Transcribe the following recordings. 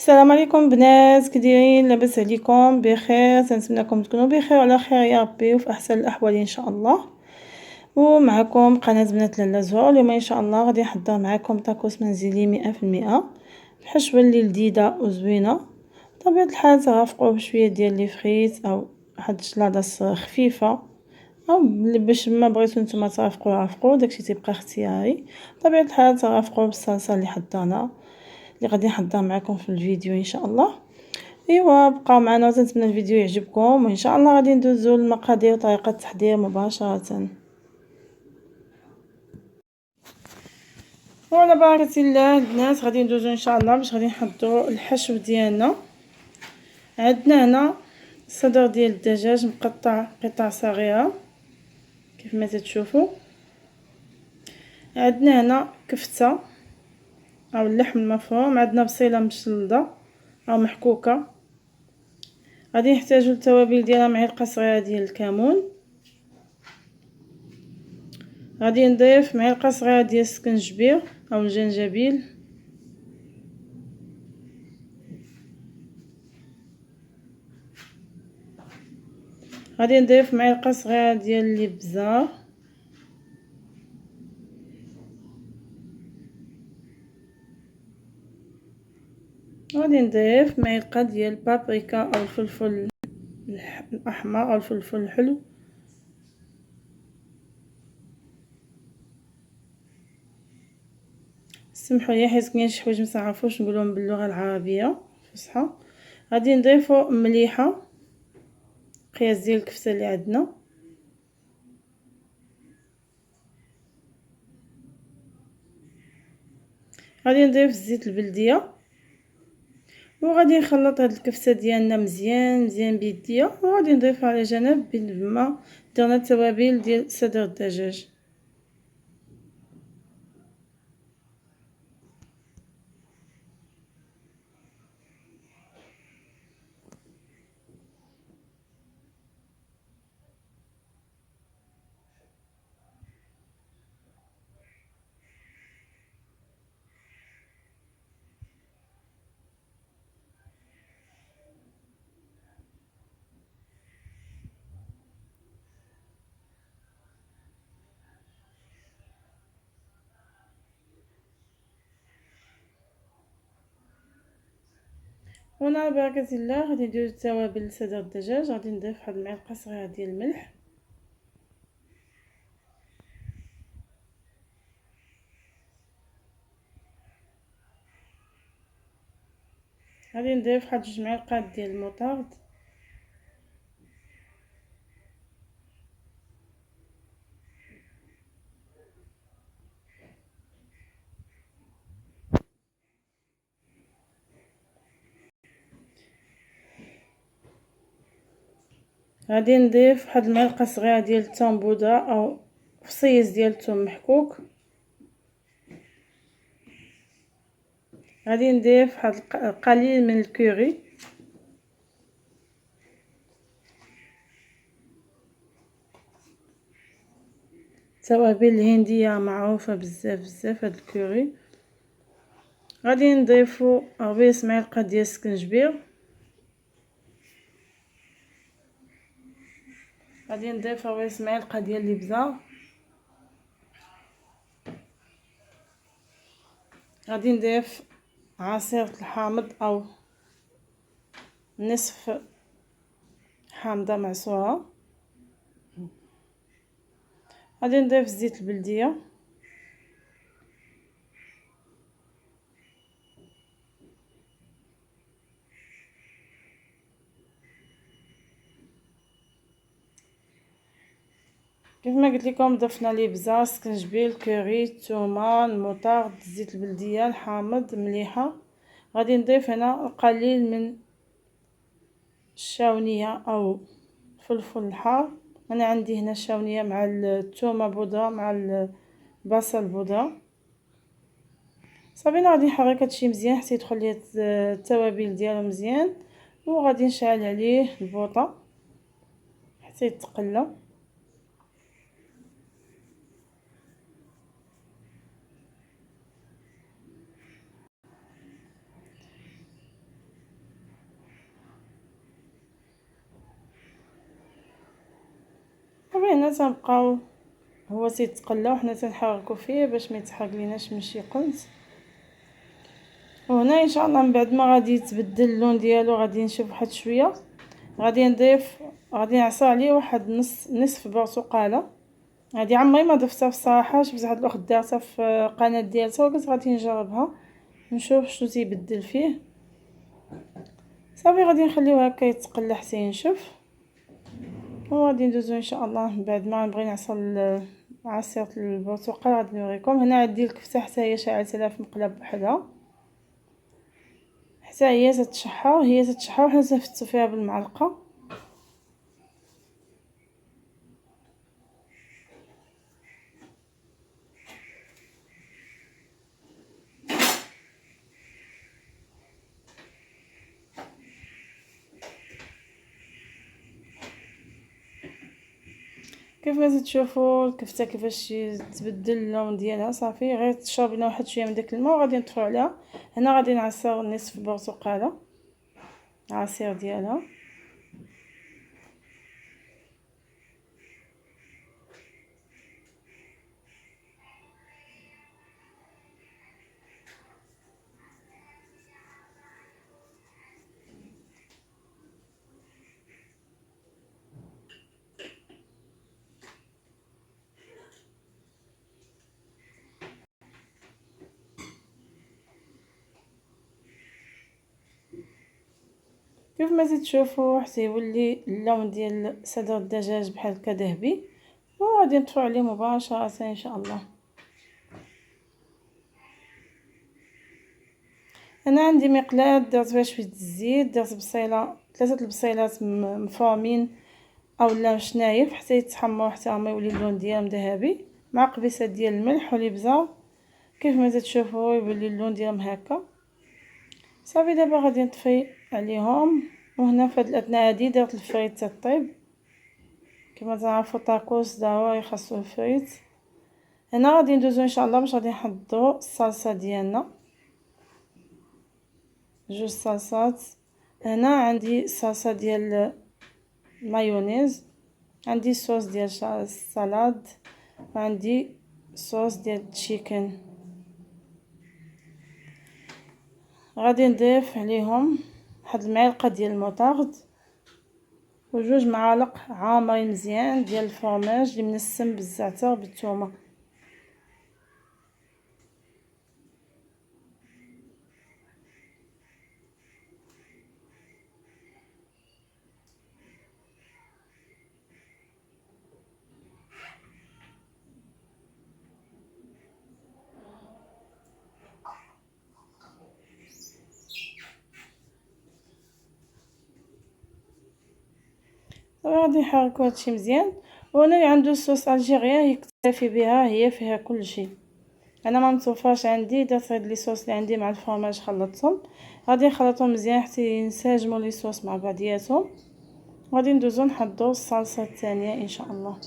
السلام عليكم بنات، كي دايرين؟ لاباس عليكم؟ بخير، تنتمنىكم تكونوا بخير وعلى خير يا ربي وفي احسن الاحوال ان شاء الله. ومعكم قناه بنات لاله زهور. اليوم ان شاء الله غادي نحضر معكم طاكوس منزلي 100%، الحشوه اللي لذيذه وزوينه. بطبيعه الحال ترافقوه بشويه ديال لي فريت او واحد الشلاضه خفيفه، او باش ما بغيتو نتوما رافقوا داكشي تيبقى اختياري. بطبيعه الحال ترافقوه بالصلصه اللي حضرنا، اللي غادي نحضر معكم في الفيديو ان شاء الله. ايوا بقاو معنا وتنتمنى الفيديو يعجبكم، وان شاء الله غادي ندوزو للمقادير وطريقه التحضير مباشره. وعلى بركه الله البنات غادي ندوزو ان شاء الله باش غادي نحضروا الحشو ديالنا. عندنا هنا صدر ديال الدجاج مقطع قطع صغيره كيف ما تتشوفوا. عندنا هنا كفته او اللحم المفروم، عندنا بصيله مشلضه او محكوكه. غادي نحتاجو التوابل ديالها معلقه صغيره ديال الكمون، غادي نضيف معلقه صغيره ديال السكنجبير او الجنجبيل، غادي نضيف معلقه صغيره ديال الابزار، غادي نضيف معلقه ديال البابريكا او الفلفل الاحمر او الفلفل الحلو، سمحوا لي حيت كاين شي حوايج مصعرفوش نقولهم باللغه العربيه الفصحى. غادي نضيفوا مليحه قياس ديال الكفته اللي عندنا، غادي نضيف زيت البلديه، وغادي نخلط هاد الكفته ديالنا مزيان مزيان بيديا، وغادي نضيفها على جنب ما درنا التوابل ديال صدر الدجاج. هنا على بركه الله غادي ندير التوابل صدر الدجاج. غادي نضيف واحد المعلقه صغيره ديال الملح، غادي نضيف واحد 2 معالق ديال المطارد، غادي نضيف واحد المعلقه صغيره ديال الثوم بودره او فصيص ديال الثوم محكوك، غادي نضيف واحد القليل من الكوري، التوابل الهنديه معروفه بزاف بزاف هاد الكوري. غادي نضيفو ربيع معلقه ديال السكنجبير، غادي نضيف ربيع معلقه ديال الابزار، غادي نضيف عصير الحامض او نصف حامضه معصوره، غادي نضيف زيت البلديه، كيف ما قلت لكم ضفنا الابزار سكنجبيل كوري الثومه المطارد زيت البلديه الحامض مليحه. غادي نضيف هنا القليل من الشاونيه او فلفل الحار، انا عندي هنا الشاونيه مع الثومه بودره مع البصل بودره. صافي غادي نحرك هادشي مزيان حتى يدخل ليه التوابل ديالو مزيان، وغادي نشعل عليه البوطه حتى يتقلى. صافي هنا تنبقاو هو تيتقلى وحنا تنحركو فيه باش ما يتحرق ليناش من شي قنت. وهنا ان شاء الله من بعد ما غادي يتبدل اللون ديالو غادي نشوف واحد شويه، غادي نضيف، غادي نعصر عليه واحد نصف برتقاله. هادي عمري ما ضفتها الصراحه، شفت واحد الاخت دارتها في قناه ديالها وقلت غادي نجربها نشوف شنو تيبدل فيه. صافي غادي نخليوه هكا يتقلى حتى ينشف، وغادي ندوزو ان شاء الله من بعد ما نبغي نعصر عصير البرتقال غادي نوريكم. هنا عندي الكفته حتى هي شعلتها في مقله بوحدها حتى هي تتشحر، حنا تنفتو فيها بالمعلقه. كيف ما تشوفوا الكفته كيفاش تبدل اللون ديالها، صافي غير تشرب لنا واحد شويه من داك الماء وغادي نطفيو عليها. هنا غادي نعصر نصف برتقاله عصير ديالها. كيف ما تشوفوا حتى يولي اللون ديال صدر الدجاج بحال هكا ذهبي، وغادي نطفيو عليه مباشره ان شاء الله. انا عندي مقلاة درت فيها شويه الزيت، درت بصيله 3 البصيلات مفرومين اولا مش نايف حتى يتحمروا حتى هما يولي اللون ديالهم ذهبي، مع قبيصه ديال الملح والابزار. كيف ما تشوفوا يولي اللون ديالهم هكا. صافي دابا غادي نطفي عليهم. وهنا في هاد الاثناء هادي درت الفريت تطيب، كما تعرفوا طاكوس ضروري خاصو الفريت. هنا غادي ندوزو ان شاء الله باش غادي نحضروا الصلصه ديالنا. جوج صلصات. هنا عندي صلصه ديال مايونيز، عندي صوص ديال السلطه، وعندي صوص ديال التشيكن. غادي نضيف عليهم واحد المعلقه ديال المطارد وجوج معالق عامرين مزيان ديال الفرماج اللي منسم بالزعتر بالثومه. غادي نحركو هادشي مزيان. وانا اللي عنده صوص الجيريان يكتفي بها، هي فيها كل شيء. انا ما متوفاش عندي، درت هاد لي صوص اللي عندي مع الفرماج خلطتهم. غادي نخلطهم مزيان حتى ينسجموا لي صوص مع بعضياتهم. غادي ندوزو نحضروا الصلصه الثانيه ان شاء الله.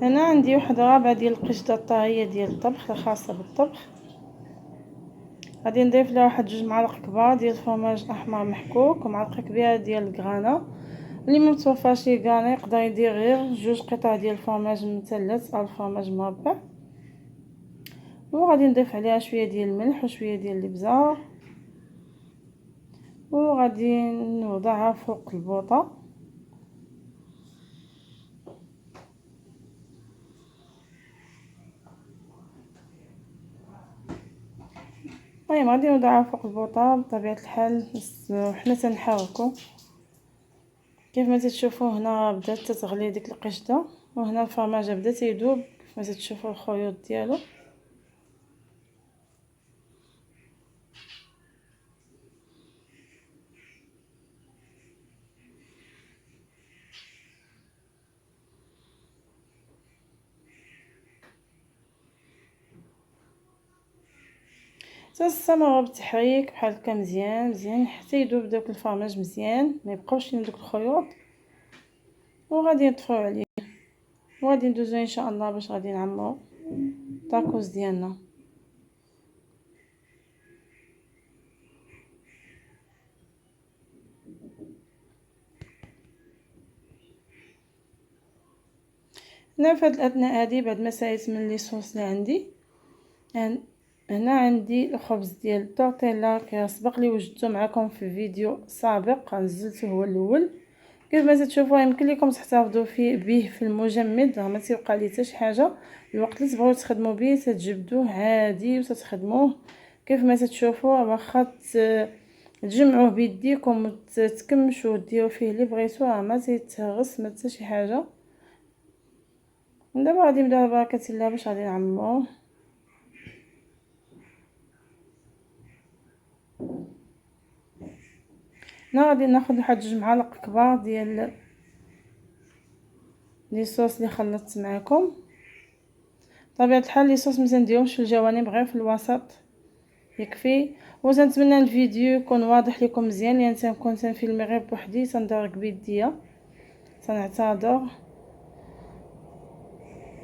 هنا عندي واحد رابعه ديال القشطه الطاهيه ديال الطبخ الخاصه بالطبخ. غادي نضيف لها واحد 2 معالق كبار ديال الفرماج احمر محكوك ومعلقه كبيره ديال الكرانا. اللي ما متوفاش ليه كرانا يقدر يدير غير 2 قطع ديال الفرماج مثلث او الفرماج مربع. وغادي نضيف عليها شويه ديال الملح وشويه ديال الابزار، وغادي نوضعها فوق البوطه. المهم غادي نوضعها فوق البوطه بطبيعه الحال وحنا تنحركو. كيف ما تشوفوا هنا بدات تتغلي ديك القشطه، وهنا الفرماج بدا يذوب كيف ما تشوفوا الخيوط ديالو. تنستمروا بالتحريك بحال هكا مزيان مزيان حتى يذوب داك الفرماج مزيان، ما يبقاوش لينا دوك الخيوط. وغادي نطفيو عليه. وغادي ندوزو ان شاء الله باش غادي نعمرو الطاكوس ديالنا. هنا في هاد الاثناء هادي بعد ما ساليت من لي صوص اللي عندي، هنا عندي الخبز ديال التورتيلا كيسبق لي وجدته معكم في فيديو سابق نزلته هو الاول. كيف ما تشوفوا يمكن لكم تحتفظوا فيه به في المجمد، ما تيبقى ليه حتى شي حاجه. الوقت اللي تبغيو تخدموا به تتجبدوه عادي وتتخدموه كيف ما تشوفوا. واخا تجمعوه بيديكم وتكمشوا وديروا فيه اللي بغيتوه ما تيتهرس ما حتى شي حاجه. دابا غادي نبداو بركه الله باش غادي نعمروه. هنا غادي ناخذ واحد 2 معالق كبار ديال لي صوص اللي خلطت معكم. طبيعه الحال لي صوص ما تنديرهمش في الجوانب، غير في الوسط يكفي. وتنتمنى الفيديو يكون واضح لكم مزيان لان تنكون تنفيلمي غير بوحدي تندرك بيديا، تنعتذر.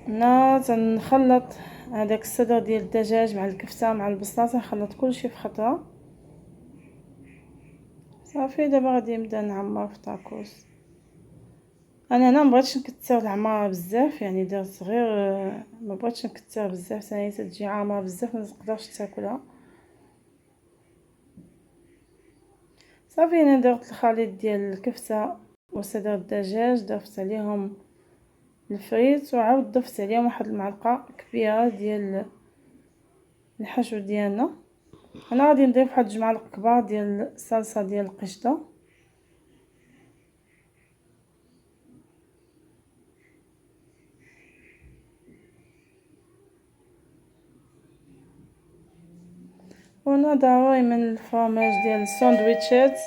هنا تنخلط هذاك الصدر ديال الدجاج مع الكفته مع البصله، تنخلط كلشي في خطره صافي. دابا غادي نبدا نعمر في الطاكوس. انا هنا مبغيتش نكثر العماره بزاف، يعني درت غير ما بغيتش نكثر بزاف ثاني تجي عامره بزاف ما تقدرش تاكلها صافي. انا درت الخليط ديال الكفته وصدر الدجاج، ضفت عليهم الفريت وعاود ضفت عليهم واحد المعلقه كبيره ديال الحشو ديالنا. انا غادي نضيف واحد 2 معالق كبار ديال الصلصه ديال القشطه. وهنا ضروري من الفرماج ديال الساندويتشات.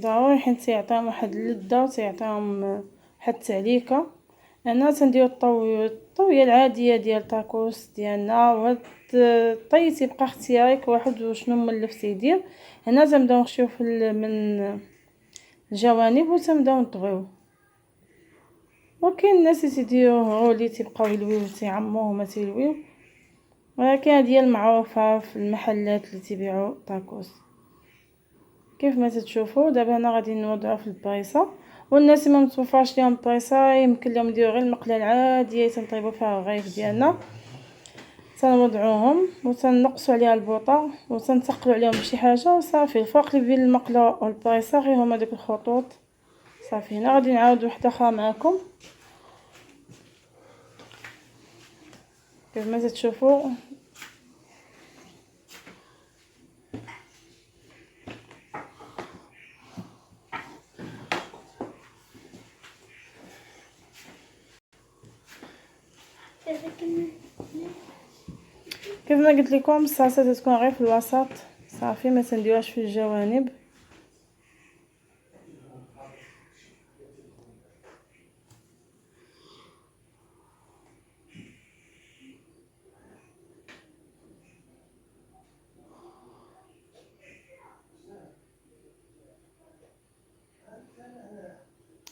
ضروري حيت تيعطيهم واحد اللذه وتيعطيهم واحد التعليكه. انا تندير الطويه العاديه ديال الطاكوس ديالنا، وهاد الطي تيبقى اختياري واحد وشنو مولف تيدير. هنا تنبداو نخشيو من الجوانب وتنبداو نطويو. وكاين الناس تيديروه رولي تيبقاو يلويو تيعموه وما تيلويو، ولكن هذه هي المعروفه في المحلات اللي تيبيعوا طاكوس كيف ما تشوفوا. دابا هنا غادي نوضعوا في البريصه، والناس ما متوفرش ليهم البريصه يمكن لهم يديروا غير المقله العاديه تنطيبوا فيها الرغيف ديالنا. تنوضعوهم وتنقصوا عليها البوطه وتنتقلوا عليهم بشي حاجه وصافي. الفرق اللي بين المقله والبريصه غير هما داك الخطوط صافي. هنا غادي نعاود وحده اخرى معكم كيف ما تشوفوا. كيف ما قلت لكم الصلصه تكون غير في الوسط صافي، ما تنديروهاش في الجوانب.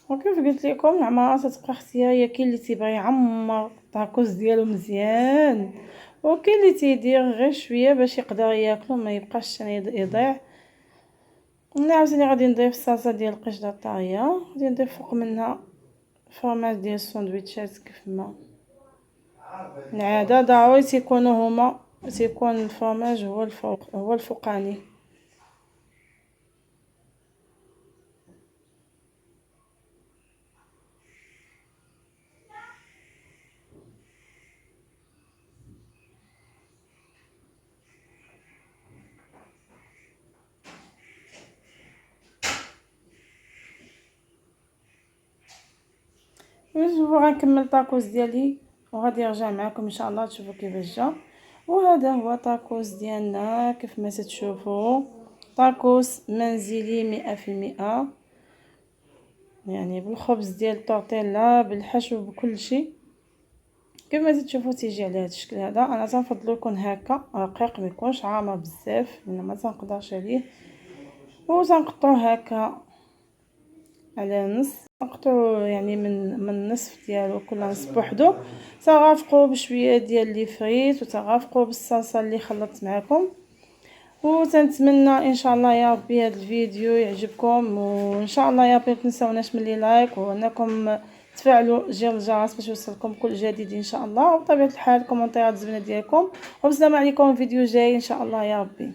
وكيف قلت لكم العماره تتبقى اختياريه. كاين اللي تيبغي يعمر الطاكوس ديالو مزيان، وكاين اللي تيدير غير شويه باش يقدر ياكلو ما يبقاش يضيع. انا عاوتاني غادي نضيف الصلصه ديال القشطه الطاريه، غادي نضيف فوق منها فرماج ديال الساندويتشات كيف ما العاده. ضروري تيكونوا هما تيكون الفرماج هو الفوق هو الفوقاني. شوفوا غنكمل الطاكوس ديالي وغادي نرجع معكم ان شاء الله تشوفوا كيفاش جا. وهذا هو طاكوس ديالنا كيف ما تشوفوا، طاكوس منزلي 100%، يعني بالخبز ديال التورتيلا بالحشو بكل شيء كما تشوفوا تيجي على هذا الشكل هذا. انا تنفضل يكون هكا رقيق، ما يكونش عامر بزاف لان ما تنقدرش عليه. وتنقطعو هكا على نص، نقطعو يعني من النصف ديالو كل نصف بوحدو. تغافقوا بشويه ديال لي فريت وتغافقوا بالصلصه اللي خلطت معكم. وتنتمنى ان شاء الله يا ربي هذا الفيديو يعجبكم، وان شاء الله يا ربي ما تنساوناش من لي لايك وانكم تفعلوا زر الجرس باش يوصلكم كل جديد ان شاء الله. وبطبيعه الحال كومونتيرات زوينه ديالكم، وبسلام عليكم فيديو جاي ان شاء الله يا ربي.